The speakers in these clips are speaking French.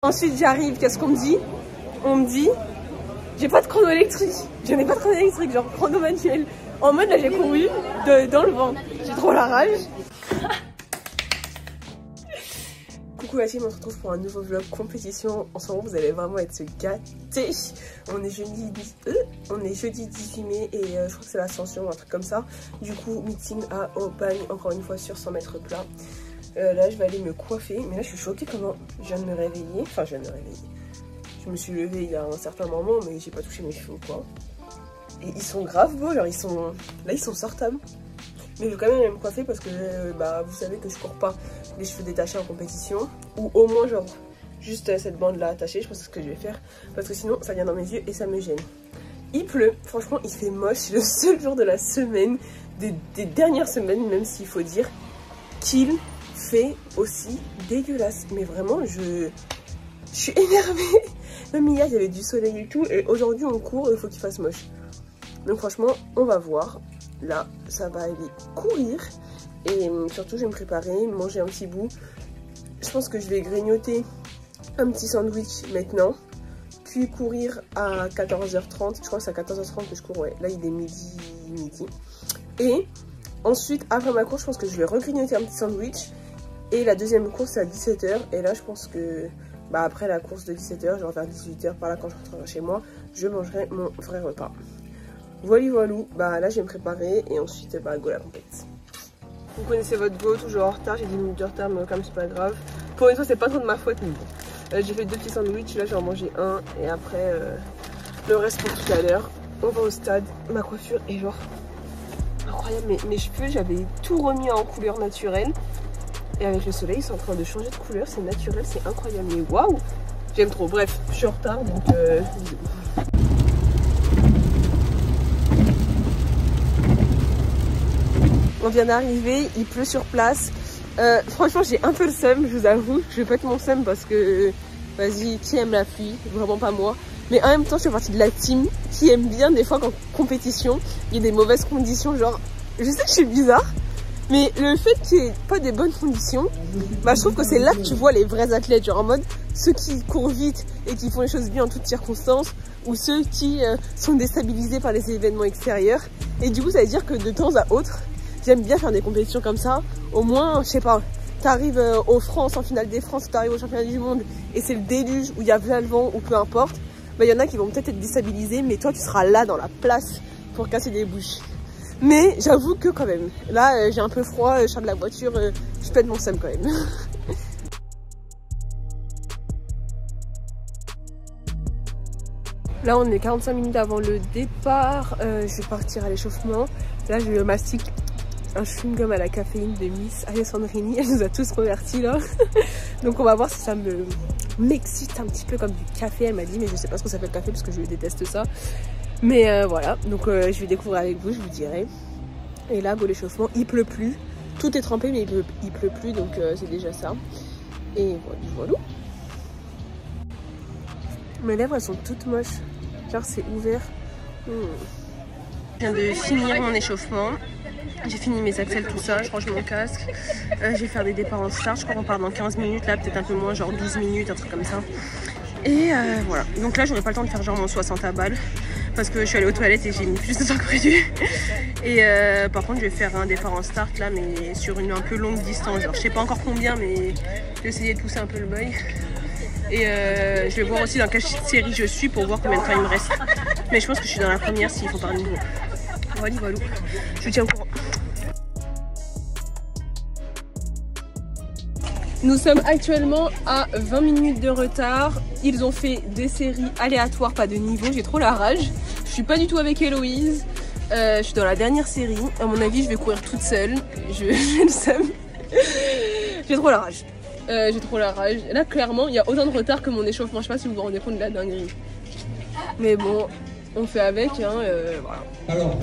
Ensuite j'arrive, qu'est-ce qu'on me dit? On me dit, j'ai pas de chrono électrique. Je n'ai pas de chrono électrique, genre chrono manuel. En mode là j'ai couru dans le vent. J'ai trop la rage. Coucou la team, on se retrouve pour un nouveau vlog compétition. En ce moment vous allez vraiment être gâtés. On est jeudi 18 mai et je crois que c'est l'ascension ou un truc comme ça. Du coup meeting à Aubagne, encore une fois sur 100 mètres plat. Là je vais aller me coiffer, mais là je suis choquée comment je viens de me réveiller. Enfin je viens de me réveiller. Je me suis levée il y a un certain moment mais j'ai pas touché mes cheveux ou quoi. Et ils sont grave beaux, genre ils sont sortables. Mais je vais quand même aller me coiffer parce que bah, vous savez que je cours pas les cheveux détachés en compétition. Ou au moins genre juste cette bande là attachée, je pense que c'est ce que je vais faire. Parce que sinon ça vient dans mes yeux et ça me gêne. Il pleut, franchement il fait moche, c'est le seul jour de la semaine, des dernières semaines même s'il faut dire, qu'il fait aussi dégueulasse. Mais vraiment je suis énervée. Même hier il y avait du soleil et tout et aujourd'hui on court et il faut qu'il fasse moche. Donc franchement on va voir. Là ça va aller courir et surtout je vais me préparer, manger un petit bout. Je pense que je vais grignoter un petit sandwich maintenant, puis courir à 14h30. Je crois que c'est à 14h30 que je cours, ouais. Là il est midi. Et ensuite après ma course je pense que je vais regrignoter un petit sandwich. Et la deuxième course c'est à 17h. Et là je pense que bah, après la course de 17h, genre vers 18h par là quand je rentrerai chez moi, je mangerai mon vrai repas. Voilà, bah là je vais me préparer et ensuite bah go la compète. Vous connaissez votre go, toujours en retard, j'ai 10 minutes de retard mais comme c'est pas grave. Pour une fois c'est pas trop de ma faute mais bon. J'ai fait 2 petits sandwichs, là je vais en manger un et après le reste pour tout à l'heure. On va au stade, ma coiffure est genre incroyable, mais mes cheveux j'avais tout remis en couleur naturelle. Et avec le soleil ils sont en train de changer de couleur, c'est naturel, c'est incroyable, mais waouh, j'aime trop. Bref, je suis en retard donc on vient d'arriver, il pleut sur place. Franchement, j'ai un peu le seum, je vous avoue. Je vais pas être mon seum parce que, vas-y, qui aime la pluie? Vraiment pas moi. Mais en même temps, je fais partie de la team qui aime bien des fois qu'en compétition, il y a des mauvaises conditions. Genre, je sais que je suis bizarre, mais le fait qu'il n'y ait pas des bonnes conditions, bah, je trouve que c'est là que tu vois les vrais athlètes. Genre en mode, ceux qui courent vite et qui font les choses bien en toutes circonstances, ou ceux qui sont déstabilisés par les événements extérieurs. Et du coup, ça veut dire que de temps à autre, j'aime bien faire des compétitions comme ça. Au moins, je sais pas, t'arrives aux France, en finale des France, t'arrives au championnat du monde et c'est le déluge où il y a plein de vent ou peu importe. Bah, y en a qui vont peut-être être déstabilisés, mais toi tu seras là dans la place pour casser des bouches. Mais j'avoue que quand même, là j'ai un peu froid, je sors de la voiture, je pète mon seum quand même. Là on est 45 minutes avant le départ, je vais partir à l'échauffement. Là je mastique un chewing-gum à la caféine de Miss Alessandrini, elle nous a tous convertis là. Donc on va voir si ça m'excite un petit peu comme du café. Elle m'a dit mais je sais pas ce que ça fait le café parce que je déteste ça. Mais voilà, donc je vais découvrir avec vous, je vous dirai. Et là, go l'échauffement, il pleut plus. Tout est trempé mais il pleut plus donc c'est déjà ça. Et voilà. Mes lèvres elles sont toutes moches, genre c'est ouvert. Je viens de finir mon échauffement. J'ai fini mes accels, tout ça, je range mon casque. Je vais faire des départs en start, je crois qu'on part dans 15 minutes, là peut-être un peu moins, genre 12 minutes, un truc comme ça. Et voilà, donc là j'aurai pas le temps de faire genre mon 60 à balles parce que je suis allée aux toilettes et j'ai mis plus de temps que prévu. Et par contre je vais faire un départ en start là mais sur une un peu longue distance, genre je sais pas encore combien mais je vais essayer de pousser un peu le boy. Et je vais voir aussi dans quelle série je suis pour voir combien de temps il me reste. Mais je pense que je suis dans la première s'il faut par niveau. Voilà, je vous tiens au courant. Nous sommes actuellement à 20 minutes de retard. Ils ont fait des séries aléatoires, pas de niveau. J'ai trop la rage. Je suis pas du tout avec Héloïse. Je suis dans la dernière série. À mon avis, je vais courir toute seule. J'ai le seum. J'ai trop la rage. J'ai trop la rage. Là, clairement, il y a autant de retard que mon échauffement. Je sais pas si vous vous rendez compte de la dinguerie. Mais bon, on fait avec. Hein, voilà. Alors.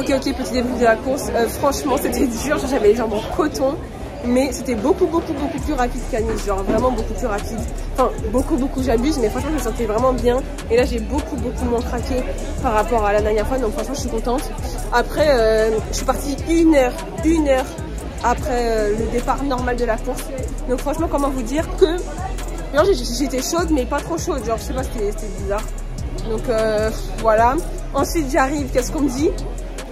Ok, petit début de la course. Franchement, c'était dur. J'avais les jambes en coton. Mais c'était beaucoup plus rapide qu'Anis. Genre vraiment beaucoup plus rapide. Enfin, beaucoup, j'abuse. Mais franchement, je me sentais vraiment bien. Et là, j'ai beaucoup moins craqué par rapport à la dernière fois. Donc franchement, je suis contente. Après, je suis partie une heure après le départ normal de la course. Donc franchement, comment vous dire que genre j'étais chaude mais pas trop chaude, genre je sais pas, c'était bizarre. Donc voilà. Ensuite j'arrive, qu'est-ce qu'on me dit?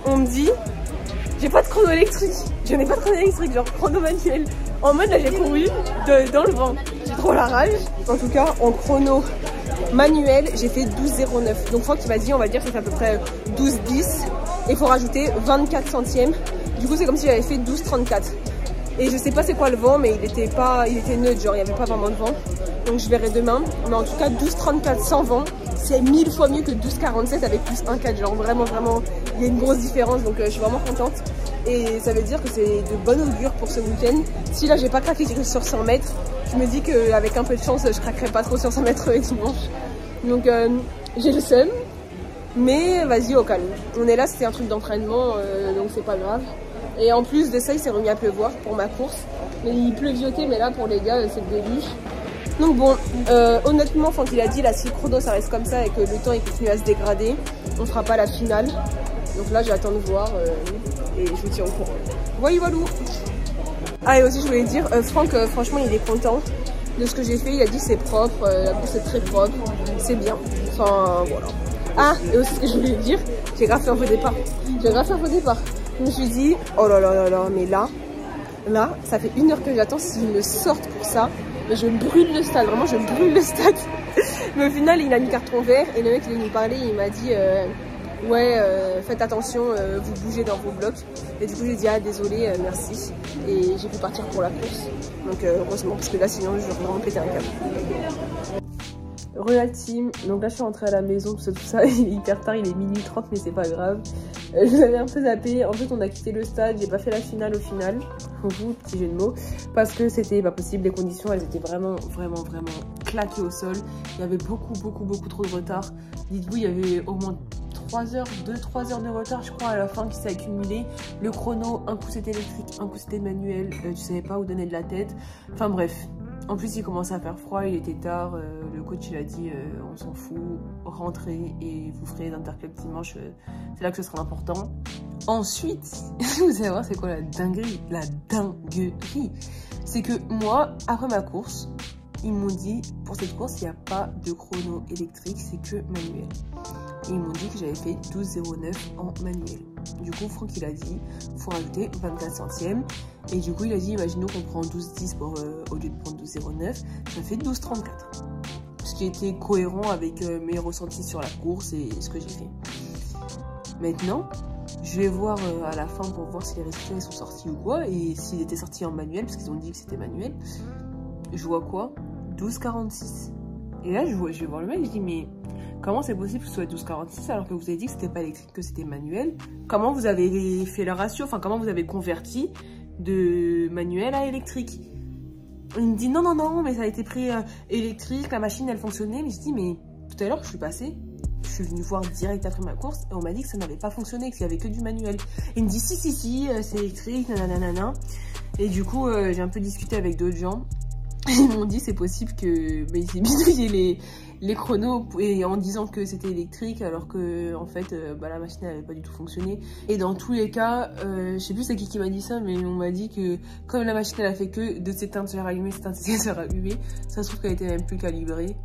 On me dit j'ai pas de chrono électrique. Je n'ai pas de chrono électrique, genre chrono manuel. En mode là j'ai couru dans le vent. J'ai trop la rage. En tout cas en chrono manuel j'ai fait 12,09. Donc Franck il m'a dit on va dire que c'est à peu près 12,10. Et il faut rajouter 24 centièmes. Du coup c'est comme si j'avais fait 12,34. Et je sais pas c'est quoi le vent, mais il était neutre, genre il n'y avait pas vraiment de vent. Donc je verrai demain. Mais en tout cas 12,34 sans vent, c'est 1000 fois mieux que 12,47 avec plus 1,4. Genre vraiment, il y a une grosse différence. Donc je suis vraiment contente. Et ça veut dire que c'est de bon augure pour ce week-end. Si là j'ai pas craqué sur 100 mètres, je me dis qu'avec un peu de chance, je craquerai pas trop sur 100 mètres dimanche. Donc j'ai le seum. Mais vas-y au calme. On est là, c'était un truc d'entraînement, donc c'est pas grave. Et en plus de ça, il s'est remis à pleuvoir pour ma course. Mais il pleuviotait, mais là pour les gars, c'est le déluge. Donc bon, honnêtement, quand il a dit la si chrono ça reste comme ça et que le temps il continue à se dégrader, on fera pas la finale. Donc là j'attends de voir et je vous tiens au courant. Voilà. Ah et aussi je voulais dire, Franck franchement il est content de ce que j'ai fait. Il a dit c'est propre, la course est très propre, c'est bien. Enfin voilà. Ah et aussi ce que je voulais dire, j'ai grave fait un faux départ. Je me suis dit oh là là, mais là ça fait 1 heure que j'attends. S'ils me sortent pour ça, mais je brûle le stade, vraiment je brûle le stade. Mais au final il a mis carton vert et le mec il est venu parler, il m'a dit ouais faites attention, vous bougez dans vos blocs. Et du coup j'ai dit ah désolé, merci. Et j'ai pu partir pour la course. Donc heureusement parce que là sinon j'aurais vraiment pété un câble. Real team, donc là je suis rentrée à la maison, tout ça, il est hyper tard, il est minuit 30 mais c'est pas grave. Je l'avais un peu zappé, en fait on a quitté le stade, j'ai pas fait la finale au final, petit jeu de mots, parce que c'était pas possible, les conditions elles étaient vraiment claquées au sol, il y avait beaucoup trop de retard. Dites-vous il y avait au moins 3 heures de retard je crois à la fin qui s'est accumulé. Le chrono, un coup c'était électrique, un coup c'était manuel, tu savais pas où donner de la tête, enfin bref. En plus, il commençait à faire froid, il était tard. Le coach, il a dit on s'en fout, rentrez et vous ferez l'interclub dimanche. C'est là que ce sera important. Ensuite, vous allez voir, c'est quoi la dinguerie? La dinguerie, c'est que moi, après ma course, ils m'ont dit pour cette course, il n'y a pas de chrono électrique, c'est que manuel. Et ils m'ont dit que j'avais fait 12,09 en manuel. Du coup, Franck, il a dit faut rajouter 24 centièmes. Et du coup, il a dit imaginons qu'on prend 12,10 au lieu de prendre 12,09, ça fait 12,34. Ce qui était cohérent avec mes ressentis sur la course et ce que j'ai fait. Maintenant, je vais voir à la fin pour voir si les résultats ils sont sortis ou quoi. Et s'ils étaient sortis en manuel, parce qu'ils ont dit que c'était manuel, je vois quoi? 12,46. Et là, je vais voir le mec, je dis mais comment c'est possible que ce soit 12,46 alors que vous avez dit que c'était pas électrique, que c'était manuel? Comment vous avez fait le ratio? Enfin, comment vous avez converti de manuel à électrique? Il me dit non, mais ça a été pris électrique, la machine elle fonctionnait. Mais je dis mais tout à l'heure je suis passée, je suis venue voir direct après ma course et on m'a dit que ça n'avait pas fonctionné, qu'il y avait que du manuel. Il me dit si, c'est électrique, nanana. Et du coup j'ai un peu discuté avec d'autres gens. Ils m'ont dit c'est possible que ils aient bidouillé les chronos et en disant que c'était électrique alors que en fait la machine n'avait pas du tout fonctionné. Et dans tous les cas, je sais plus c'est qui m'a dit ça, mais on m'a dit que comme la machine elle a fait que de s'éteindre, se rallumer, s'éteindre, se rallumer, ça se trouve qu'elle était même plus calibrée.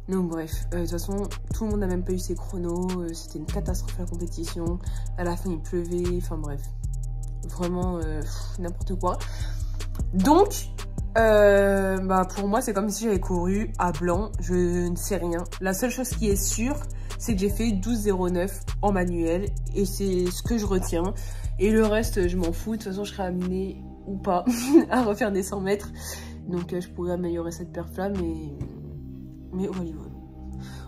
Donc bref, de toute façon tout le monde n'a même pas eu ses chronos, c'était une catastrophe la compétition, à la fin il pleuvait, enfin bref, vraiment n'importe quoi. Donc pour moi c'est comme si j'avais couru à blanc, je ne sais rien. La seule chose qui est sûre, c'est que j'ai fait 12,09 en manuel et c'est ce que je retiens. Et le reste je m'en fous, de toute façon je serai amenée ou pas à refaire des 100 mètres. Donc je pourrais améliorer cette perf là, mais voilà.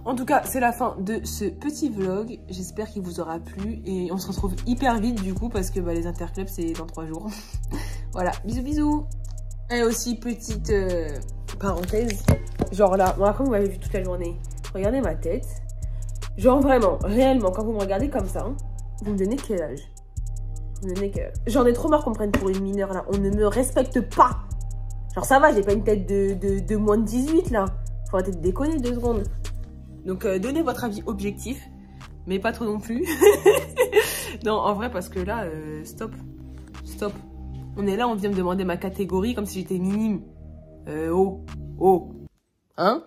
En tout cas c'est la fin de ce petit vlog, j'espère qu'il vous aura plu et on se retrouve hyper vite du coup parce que les interclubs c'est dans 3 jours. Voilà, bisous. Et aussi, petite parenthèse, genre là, moi après vous m'avez vu toute la journée, regardez ma tête, genre vraiment, réellement, quand vous me regardez comme ça, vous me donnez quel âge? Le mec, j'en ai trop marre qu'on me prenne pour une mineure là. On ne me respecte pas. Genre ça va, j'ai pas une tête de moins de 18 là. Faut arrêter de déconner 2 secondes. Donc donnez votre avis objectif, mais pas trop non plus. Non, en vrai, parce que là, stop. Stop. On est là, on vient me demander ma catégorie comme si j'étais minime. Oh. Hein?